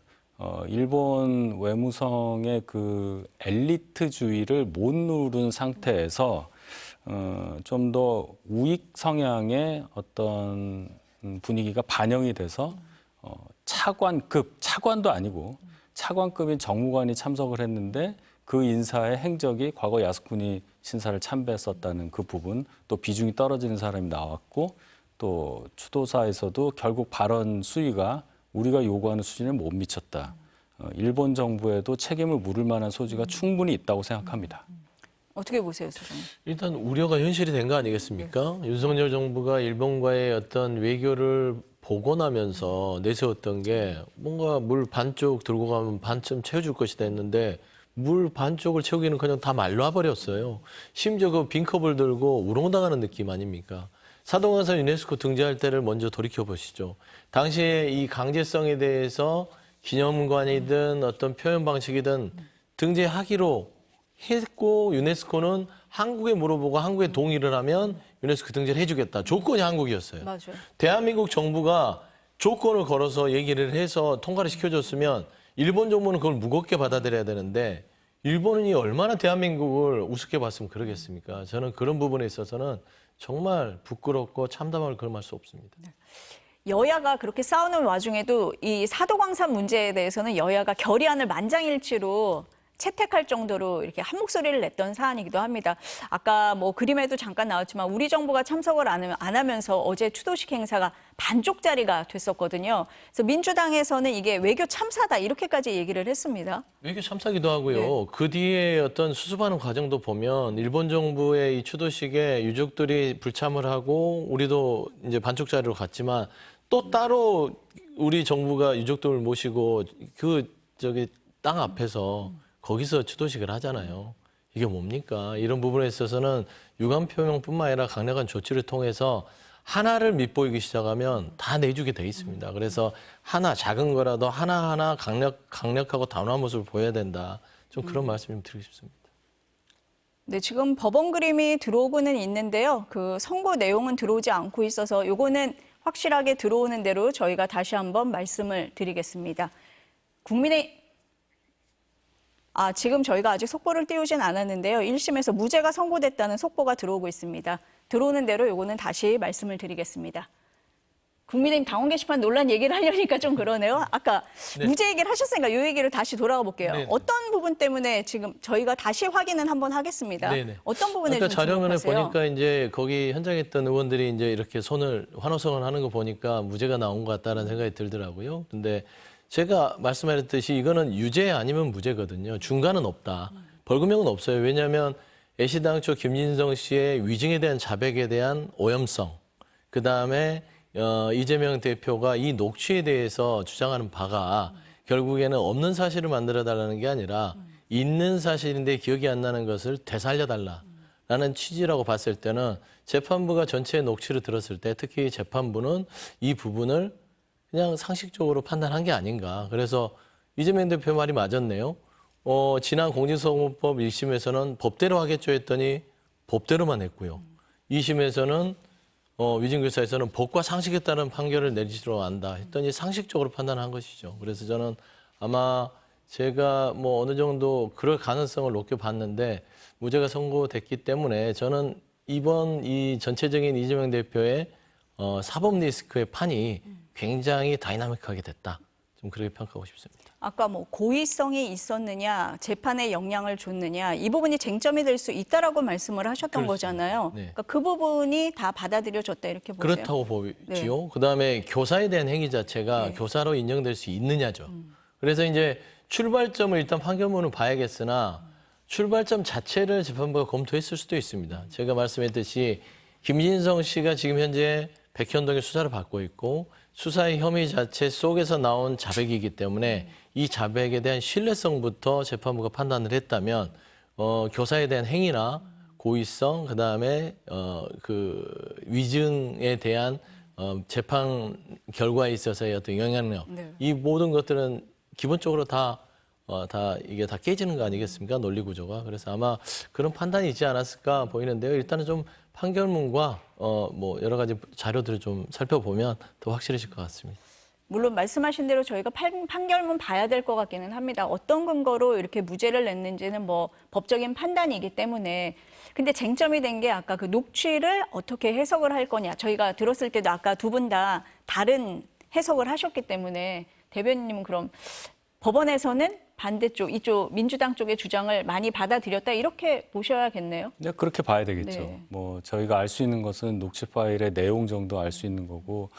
일본 외무성의 그 엘리트주의를 못 누른 상태에서 좀 더 우익 성향의 어떤 분위기가 반영이 돼서 차관도 아니고 차관급인 정무관이 참석을 했는데 그 인사의 행적이 과거 야스쿠니 신사를 참배했었다는 그 부분, 또 비중이 떨어지는 사람이 나왔고 또 추도사에서도 결국 발언 수위가 우리가 요구하는 수준에 못 미쳤다. 일본 정부에도 책임을 물을 만한 소지가 충분히 있다고 생각합니다. 어떻게 보세요, 소장님? 일단 우려가 현실이 된 거 아니겠습니까? 윤석열 정부가 일본과의 어떤 외교를 보고 나면서 내세웠던 게 뭔가 물 반쪽 들고 가면 반쯤 채워줄 것이다 했는데 물 반쪽을 채우기는 그냥 다 말라 버렸어요. 심지어 그 빈컵을 들고 우롱당하는 느낌 아닙니까? 사동항산 유네스코 등재할 때를 먼저 돌이켜 보시죠. 당시에 이 강제성에 대해서 기념관이든 어떤 표현 방식이든 등재하기로 했고 유네스코는 한국에 물어보고 한국에 동의를 하면 유네스코 등재를 해주겠다. 조건이 한국이었어요. 맞아요. 대한민국 정부가 조건을 걸어서 얘기를 해서 통과를 시켜줬으면 일본 정부는 그걸 무겁게 받아들여야 되는데 일본이 얼마나 대한민국을 우습게 봤으면 그러겠습니까? 저는 그런 부분에 있어서는 정말 부끄럽고 참담함을 금할 수 없습니다. 여야가 그렇게 싸우는 와중에도 이 사도광산 문제에 대해서는 여야가 결의안을 만장일치로 채택할 정도로 이렇게 한 목소리를 냈던 사안이기도 합니다. 아까 뭐 그림에도 잠깐 나왔지만 우리 정부가 참석을 안 하면서 어제 추도식 행사가 반쪽짜리가 됐었거든요. 그래서 민주당에서는 이게 외교 참사다 이렇게까지 얘기를 했습니다. 외교 참사기도 하고요. 그 뒤에 어떤 수습하는 과정도 보면 일본 정부의 이 추도식에 유족들이 불참을 하고 우리도 이제 반쪽짜리로 갔지만 또 따로 우리 정부가 유족들을 모시고 그 땅 앞에서 거기서 추도식을 하잖아요. 이게 뭡니까? 이런 부분에 있어서는 유감 표명뿐만 아니라 강력한 조치를 통해서 하나를 밑보이기 시작하면 다 내주게 돼 있습니다. 그래서 하나 작은 거라도 하나하나 강력하고 단호한 모습을 보여야 된다. 좀 그런 말씀 좀 드리고 싶습니다. 네, 지금 법원 그림이 들어오고는 있는데요. 그 선고 내용은 들어오지 않고 있어서 요거는 확실하게 들어오는 대로 저희가 다시 한번 말씀을 드리겠습니다. 지금 저희가 아직 속보를 띄우진 않았는데요. 1심에서 무죄가 선고됐다는 속보가 들어오고 있습니다. 들어오는 대로 요거는 다시 말씀을 드리겠습니다. 국민의힘 당원 게시판 논란 얘기를 하려니까 좀 그러네요. 아까 무죄 얘기를 하셨으니까 이 얘기를 다시 돌아가 볼게요. 네네. 어떤 부분 때문에 지금 저희가 다시 확인은 한번 하겠습니다. 네네. 어떤 부분에 아까 좀 자료면에 주목하세요? 보니까 이제 거기 현장에 있던 의원들이 이제 이렇게 환호성을 하는 거 보니까 무죄가 나온 것 같다는 생각이 들더라고요. 근데 제가 말씀하셨듯이 이거는 유죄 아니면 무죄거든요. 중간은 없다. 벌금형은 없어요. 왜냐하면 애시당초 김진성 씨의 위증에 대한 자백에 대한 오염성, 그다음에 이재명 대표가 이 녹취에 대해서 주장하는 바가 결국에는 없는 사실을 만들어달라는 게 아니라 있는 사실인데 기억이 안 나는 것을 되살려달라라는 취지라고 봤을 때는 재판부가 전체의 녹취를 들었을 때 특히 재판부는 이 부분을 그냥 상식적으로 판단한 게 아닌가. 그래서 이재명 대표 말이 맞았네요. 지난 공직선거법 1심에서는 법대로 하겠죠 했더니 법대로만 했고요. 2심에서는 위증교사에서는 법과 상식에 따른 판결을 내리지로 않다 했더니 상식적으로 판단한 것이죠. 그래서 저는 아마 제가 뭐 어느 정도 그럴 가능성을 높게 봤는데 무죄가 선고됐기 때문에 저는 이번 이 전체적인 이재명 대표의 사법 리스크의 판이 굉장히 다이나믹하게 됐다. 좀 그렇게 평가하고 싶습니다. 아까 뭐 고의성이 있었느냐, 재판에 영향을 줬느냐 이 부분이 쟁점이 될 수 있다라고 말씀을 하셨던 그렇습니다. 거잖아요. 네. 그러니까 그 부분이 다 받아들여졌다 이렇게 보세요. 그렇다고 보지요. 그다음에 교사에 대한 행위 자체가 교사로 인정될 수 있느냐죠. 그래서 이제 출발점을 일단 판결문을 봐야겠으나 출발점 자체를 재판부가 검토했을 수도 있습니다. 제가 말씀했듯이 김진성 씨가 지금 현재 백현동의 수사를 받고 있고 수사의 혐의 자체 속에서 나온 자백이기 때문에 이 자백에 대한 신뢰성부터 재판부가 판단을 했다면 교사에 대한 행위나 고의성 그다음에 그 위증에 대한 재판 결과에 있어서의 어떤 영향력 이 모든 것들은 기본적으로 다 이게 다 깨지는 거 아니겠습니까? 논리 구조가. 그래서 아마 그런 판단이 있지 않았을까 보이는데요. 일단은 좀 판결문과 뭐 여러 가지 자료들을 좀 살펴보면 더 확실해질 것 같습니다. 물론 말씀하신 대로 저희가 판결문 봐야 될 것 같기는 합니다. 어떤 근거로 이렇게 무죄를 냈는지는 뭐 법적인 판단이기 때문에. 근데 쟁점이 된 게 아까 그 녹취를 어떻게 해석을 할 거냐. 저희가 들었을 때도 아까 두 분 다 다른 해석을 하셨기 때문에 대변인님은 그럼 법원에서는 반대쪽, 이쪽 민주당 쪽의 주장을 많이 받아들였다 이렇게 보셔야겠네요. 네, 그렇게 봐야 되겠죠. 네. 뭐 저희가 알 수 있는 것은 녹취 파일의 내용 정도 알 수 있는 거고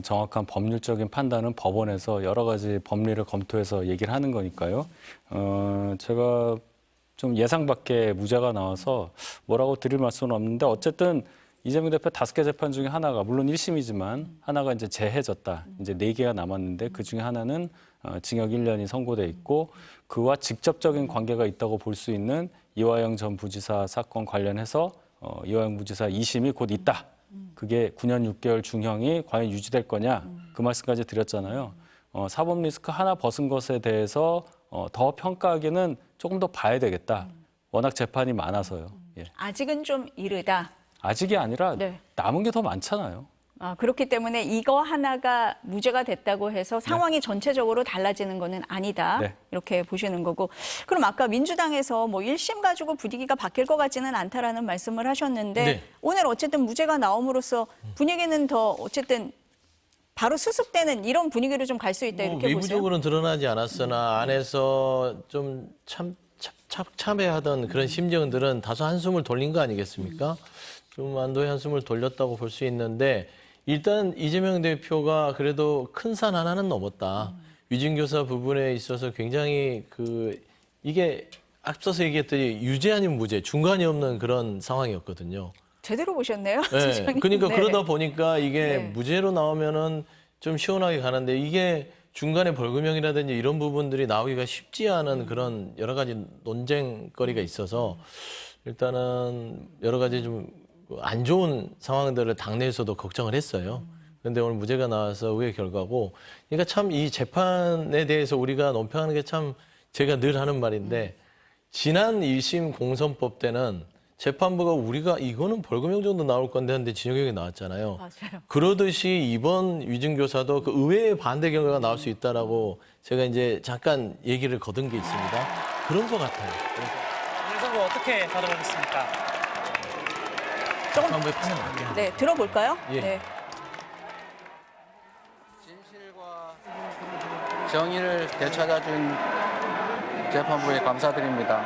정확한 법률적인 판단은 법원에서 여러 가지 법리를 검토해서 얘기를 하는 거니까요. 제가 좀 예상 밖의 무죄가 나와서 뭐라고 드릴 말씀은 없는데 어쨌든 이재명 대표 5개 재판 중에 하나가 물론 1심이지만 하나가 이제 재해졌다. 이제 4개가 남았는데 그 중에 하나는 징역 1년이 선고돼 있고 그와 직접적인 관계가 있다고 볼 수 있는 이화영 전 부지사 사건 관련해서 이화영 부지사 2심이 곧 있다. 그게 9년 6개월 중형이 과연 유지될 거냐 그 말씀까지 드렸잖아요. 사법 리스크 하나 벗은 것에 대해서 더 평가하기는 조금 더 봐야 되겠다. 워낙 재판이 많아서요. 예. 아직은 좀 이르다. 아직이 아니라 네. 남은 게 더 많잖아요. 그렇기 때문에 이거 하나가 무죄가 됐다고 해서 상황이 전체적으로 달라지는 거는 아니다. 네. 이렇게 보시는 거고. 그럼 아까 민주당에서 뭐 1심 가지고 분위기가 바뀔 것 같지는 않다라는 말씀을 하셨는데 네. 오늘 어쨌든 무죄가 나옴으로써 분위기는 더 어쨌든 바로 수습되는 이런 분위기로 좀 갈 수 있다 이렇게 보세요. 외부적으로는 드러나지 않았으나 안에서 좀 참회하던 그런 심정들은 다소 한숨을 돌린 거 아니겠습니까? 좀 안도의 한숨을 돌렸다고 볼 수 있는데 일단 이재명 대표가 그래도 큰 산 하나는 넘었다. 위증교사 부분에 있어서 굉장히 이게 앞서서 얘기했더니 유죄 아닌 무죄, 중간이 없는 그런 상황이었거든요. 제대로 보셨네요. 네, 주장님. 그러니까 네. 그러다 보니까 이게 네. 무죄로 나오면은 좀 시원하게 가는데 이게 중간에 벌금형이라든지 이런 부분들이 나오기가 쉽지 않은 그런 여러 가지 논쟁거리가 있어서 일단은 여러 가지 좀 안 좋은 상황들을 당내에서도 걱정을 했어요. 그런데 오늘 무죄가 나와서 의의 결과고, 그러니까 참 이 재판에 대해서 우리가 논평하는 게 참 제가 늘 하는 말인데 지난 1심 공선법 때는 재판부가 우리가 이거는 벌금형 정도 나올 건데 하는데 징역형이 나왔잖아요. 맞아요. 그러듯이 이번 위증교사도 그 의외의 반대 결과가 나올 수 있다라고 제가 이제 잠깐 얘기를 거둔 게 있습니다. 그런 것 같아요. 오늘 선거 어떻게 받아보겠습니까? 재판부의 판을 맞게 하는. 네, 들어볼까요? 예. 네. 진실과 정의를 되찾아준 재판부에 감사드립니다.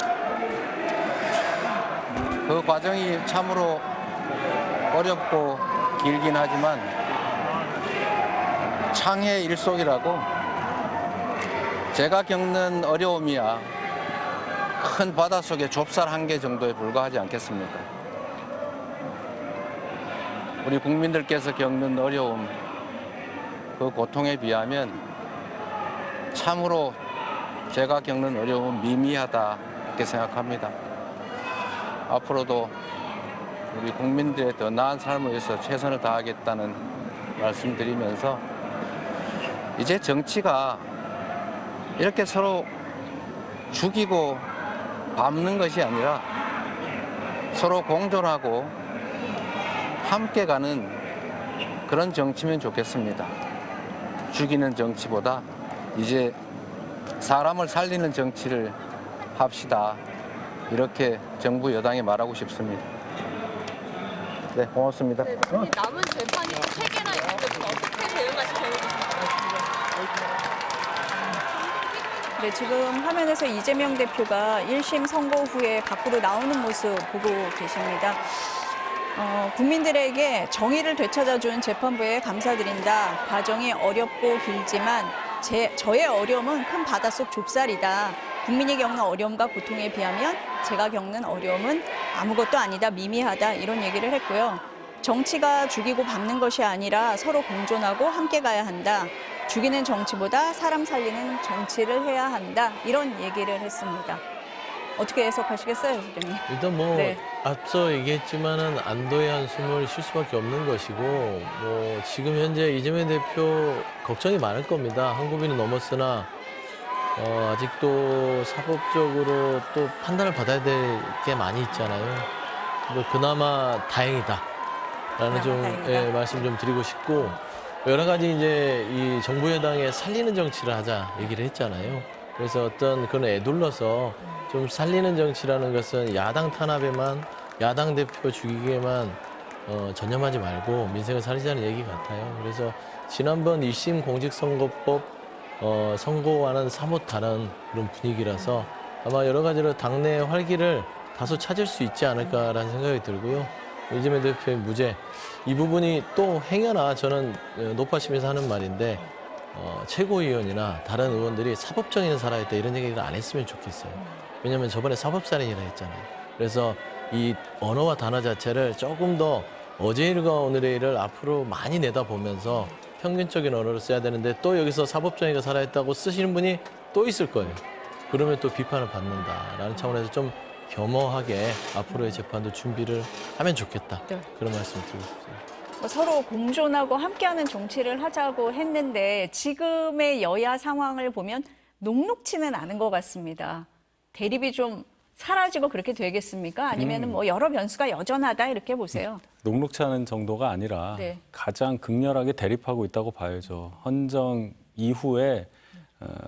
그 과정이 참으로 어렵고 길긴 하지만 창의 일속이라고 제가 겪는 어려움이야 큰 바닷속의 좁쌀 한 개 정도에 불과하지 않겠습니까? 우리 국민들께서 겪는 어려움, 그 고통에 비하면 참으로 제가 겪는 어려움은 미미하다 이렇게 생각합니다. 앞으로도 우리 국민들의 더 나은 삶을 위해서 최선을 다하겠다는 말씀드리면서 이제 정치가 이렇게 서로 죽이고 밟는 것이 아니라 서로 공존하고 함께 가는 그런 정치면 좋겠습니다. 죽이는 정치보다 이제 사람을 살리는 정치를 합시다. 이렇게 정부 여당에 말하고 싶습니다. 네, 고맙습니다. 네, 남은 재판이 3개나 있는데 좀 어떻게 대응하실 계획이신가요? 네, 지금 화면에서 이재명 대표가 1심 선고 후에 밖으로 나오는 모습 보고 계십니다. 국민들에게 정의를 되찾아준 재판부에 감사드린다. 과정이 어렵고 길지만 저의 어려움은 큰 바닷속 좁쌀이다. 국민이 겪는 어려움과 고통에 비하면 제가 겪는 어려움은 아무것도 아니다, 미미하다 이런 얘기를 했고요. 정치가 죽이고 밟는 것이 아니라 서로 공존하고 함께 가야 한다. 죽이는 정치보다 사람 살리는 정치를 해야 한다. 이런 얘기를 했습니다. 어떻게 해석하시겠어요, 선생님? 일단 뭐 네. 앞서 얘기했지만은 안도의 한숨을 쉴 수밖에 없는 것이고 뭐 지금 현재 이재명 대표 걱정이 많을 겁니다. 한 고비는 넘었으나 아직도 사법적으로 또 판단을 받아야 될 게 많이 있잖아요. 뭐 그나마 다행이다라는 좀 다행이다. 예, 말씀 좀 드리고 싶고 여러 가지 이제 이 정부 여당에 살리는 정치를 하자 얘기를 했잖아요. 그래서 어떤 그런 애둘러서 좀 살리는 정치라는 것은 야당 탄압에만 야당 대표 죽이기에만 전념하지 말고 민생을 살리자는 얘기 같아요. 그래서 지난번 1심 공직선거법 선거와는 사뭇 다른 그런 분위기라서 아마 여러 가지로 당내 활기를 다소 찾을 수 있지 않을까라는 생각이 들고요. 이재명 대표의 무죄, 이 부분이 또 행여나 저는 노파심에서 하는 말인데 최고위원이나 다른 의원들이 사법정의는 살아있다 이런 얘기를 안 했으면 좋겠어요. 왜냐하면 저번에 사법살인이라 했잖아요. 그래서 이 언어와 단어 자체를 조금 더 어제 일과 오늘의 일을 앞으로 많이 내다보면서 평균적인 언어를 써야 되는데 또 여기서 사법정의가 살아있다고 쓰시는 분이 또 있을 거예요. 그러면 또 비판을 받는다라는 차원에서 좀 겸허하게 앞으로의 재판도 준비를 하면 좋겠다. 네. 그런 말씀을 드리고 싶습니다. 서로 공존하고 함께하는 정치를 하자고 했는데 지금의 여야 상황을 보면 녹록치는 않은 것 같습니다. 대립이 좀 사라지고 그렇게 되겠습니까? 아니면 뭐 여러 변수가 여전하다 이렇게 보세요. 녹록치 않은 정도가 아니라 네. 가장 극렬하게 대립하고 있다고 봐야죠. 헌정 이후에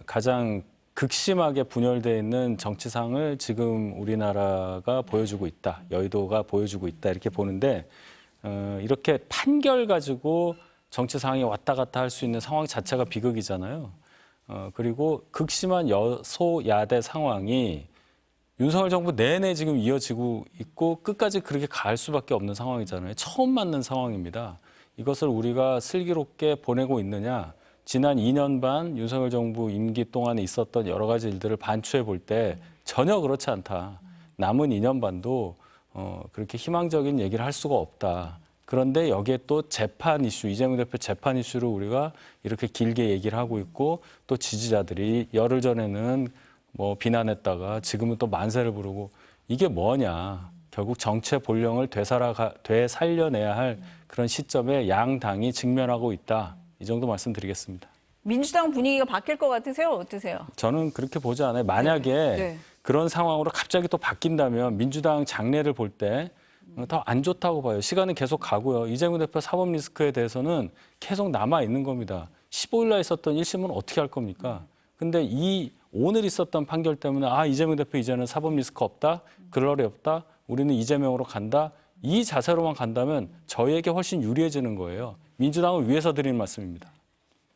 가장 극심하게 분열되어 있는 정치상을 지금 우리나라가 보여주고 있다. 여의도가 보여주고 있다. 이렇게 보는데 이렇게 판결 가지고 정치 상황이 왔다 갔다 할 수 있는 상황 자체가 비극이잖아요. 그리고 극심한 여소야대 상황이 윤석열 정부 내내 지금 이어지고 있고 끝까지 그렇게 갈 수밖에 없는 상황이잖아요. 처음 맞는 상황입니다. 이것을 우리가 슬기롭게 보내고 있느냐. 지난 2년 반 윤석열 정부 임기 동안에 있었던 여러 가지 일들을 반추해 볼 때 전혀 그렇지 않다. 남은 2년 반도 그렇게 희망적인 얘기를 할 수가 없다. 그런데 여기에 또 재판 이슈, 이재명 대표 재판 이슈를 우리가 이렇게 길게 얘기를 하고 있고 또 지지자들이 열흘 전에는 뭐 비난했다가 지금은 또 만세를 부르고 이게 뭐냐. 결국 정치의 본령을 되살려내야 할 그런 시점에 양 당이 직면하고 있다. 이 정도 말씀드리겠습니다. 민주당 분위기가 바뀔 것 같으세요? 어떠세요? 저는 그렇게 보지 않아요. 만약에 네. 그런 상황으로 갑자기 또 바뀐다면 민주당 장래를 볼 때 더 안 좋다고 봐요. 시간은 계속 가고요. 이재명 대표 사법 리스크에 대해서는 계속 남아 있는 겁니다. 15일 날 있었던 1심은 어떻게 할 겁니까? 근데 오늘 있었던 판결 때문에 이재명 대표 이제는 사법 리스크 없다. 그럴 리 없다. 우리는 이재명으로 간다. 이 자세로만 간다면 저희에게 훨씬 유리해지는 거예요. 민주당을 위해서 드리는 말씀입니다.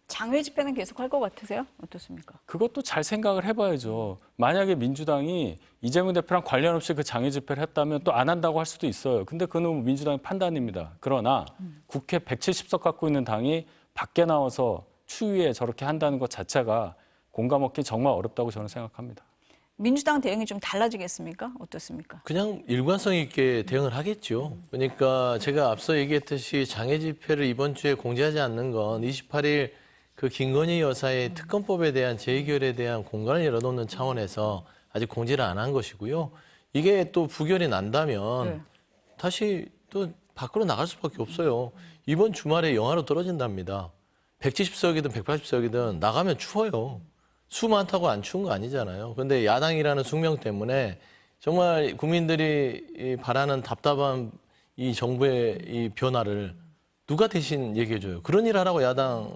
장외 집회는 계속 할 것 같으세요? 어떻습니까? 그것도 잘 생각을 해봐야죠. 만약에 민주당이 이재명 대표랑 관련 없이 그 장외 집회를 했다면 또 안 한다고 할 수도 있어요. 근데 그건 민주당의 판단입니다. 그러나 국회 170석 갖고 있는 당이 밖에 나와서 추위에 저렇게 한다는 것 자체가 공감 얻기 정말 어렵다고 저는 생각합니다. 민주당 대응이 좀 달라지겠습니까? 어떻습니까? 그냥 일관성 있게 대응을 하겠죠. 그러니까 제가 앞서 얘기했듯이 장애 집회를 이번 주에 공지하지 않는 건 28일 그 김건희 여사의 특검법에 대한 재의결에 대한 공간을 열어놓는 차원에서 아직 공지를 안 한 것이고요. 이게 또 부결이 난다면 네. 다시 또 밖으로 나갈 수밖에 없어요. 이번 주말에 영하로 떨어진답니다. 170석이든 180석이든 나가면 추워요. 수 많다고 안 추운 거 아니잖아요. 근데 야당이라는 숙명 때문에 정말 국민들이 바라는 답답한 이 정부의 이 변화를 누가 대신 얘기해줘요. 그런 일 하라고 야당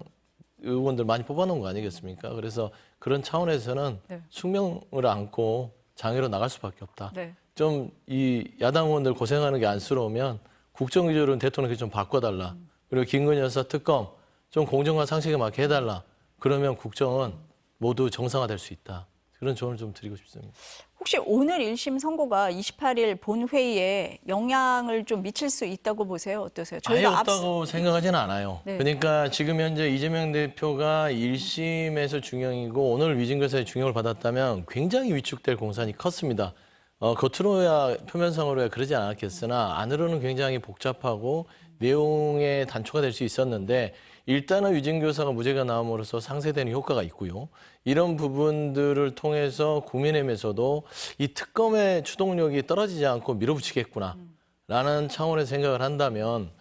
의원들 많이 뽑아놓은 거 아니겠습니까? 그래서 그런 차원에서는 네. 숙명을 안고 장애로 나갈 수밖에 없다. 네. 좀 이 야당 의원들 고생하는 게 안쓰러우면 국정기조는 대통령께 좀 바꿔달라. 그리고 김건희 여사 특검 좀 공정과 상식에 맞게 해달라. 그러면 국정은 모두 정상화될 수 있다. 그런 조언을 좀 드리고 싶습니다. 혹시 오늘 1심 선고가 28일 본회의에 영향을 좀 미칠 수 있다고 보세요? 어떠세요? 아예 없다고 생각하지는 않아요. 네. 그러니까 지금 현재 이재명 대표가 1심에서 중형이고 오늘 위증교사의 중형을 받았다면 굉장히 위축될 공산이 컸습니다. 겉으로야 표면상으로야 그러지 않았겠으나 안으로는 굉장히 복잡하고 내용의 단초가 될 수 있었는데 일단은 위증교사가 무죄가 나옴으로써 상쇄되는 효과가 있고요. 이런 부분들을 통해서 국민의힘에서도 이 특검의 추동력이 떨어지지 않고 밀어붙이겠구나라는 차원의 생각을 한다면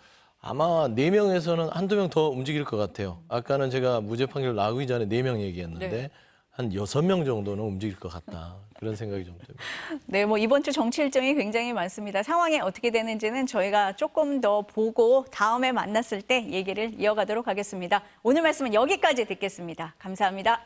아마 4명에서는 한두 명 더 움직일 것 같아요. 아까는 제가 무죄 판결 나오기 전에 4명 얘기했는데 네. 한 6명 정도는 움직일 것 같다. 그런 생각이 좀 듭니다. 네, 뭐 이번 주 정치 일정이 굉장히 많습니다. 상황이 어떻게 되는지는 저희가 조금 더 보고 다음에 만났을 때 얘기를 이어가도록 하겠습니다. 오늘 말씀은 여기까지 듣겠습니다. 감사합니다.